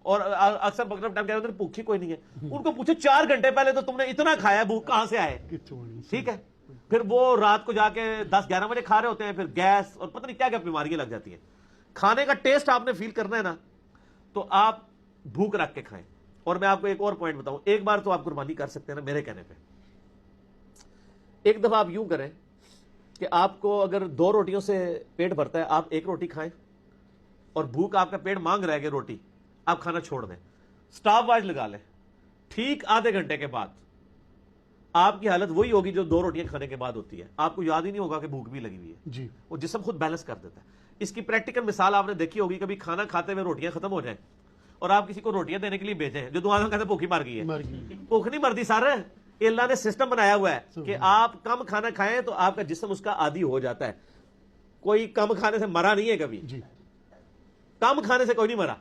اور اکثر مغرب ٹائم کہتے ہیں بھوکی کوئی نہیں ہے، ان کو پوچھو 4 گھنٹے پہلے تو تم نے اتنا کھایا، بھوک کہاں سے آئے؟ ٹھیک ہے، پھر وہ رات کو جا کے 10-11 بجے کھا رہے ہوتے ہیں، پھر گیس اور پتہ نہیں کیا کیا بیماریاں لگ جاتی ہیں۔ کھانے کا ٹیسٹ آپ نے فیل کرنا ہے نا، تو آپ بھوک رکھ کے کھائیں۔ اور میں آپ کو ایک اور پوائنٹ بتاؤں، ایک بار تو آپ قربانی کر سکتے ہیں نا میرے کہنے پہ۔ ایک دفعہ آپ یوں کریں کہ آپ کو اگر 2 روٹیوں سے پیٹ بھرتا ہے، آپ 1 روٹی کھائیں، اور بھوک آپ کا پیٹ مانگ رہا ہے کہ روٹی، آپ کھانا چھوڑ دیں، سٹاپ واچ لگا لیں، ٹھیک آدھے گھنٹے کے بعد آپ کی حالت وہی ہوگی جو 2 روٹیاں کھانے کے بعد ہوتی ہے، آپ کو یاد ہی نہیں ہوگا کہ بھوک بھی لگی ہوئی ہے جی، وہ جسم خود بیلنس کر دیتا ہے۔ اس کی پریکٹیکل مثال آپ نے دیکھی ہوگی، کبھی کھانا کھاتے ہوئے روٹیاں ختم ہو جائیں اور آپ کسی کو روٹیاں دینے کے لیے بھیجیں، جو دعا میں کہتے ہیں بھوکی مر گئی ہے، بھوک نہیں مرتی سر، یہ اللہ نے سسٹم بنایا ہوا ہے کہ آپ کم کھانا کھائیں تو آپ کا جسم اس کا عادی ہو جاتا ہے۔ کوئی کم کھانے سے مرا نہیں ہے کبھی، کم کھانے سے کوئی نہیں مرا۔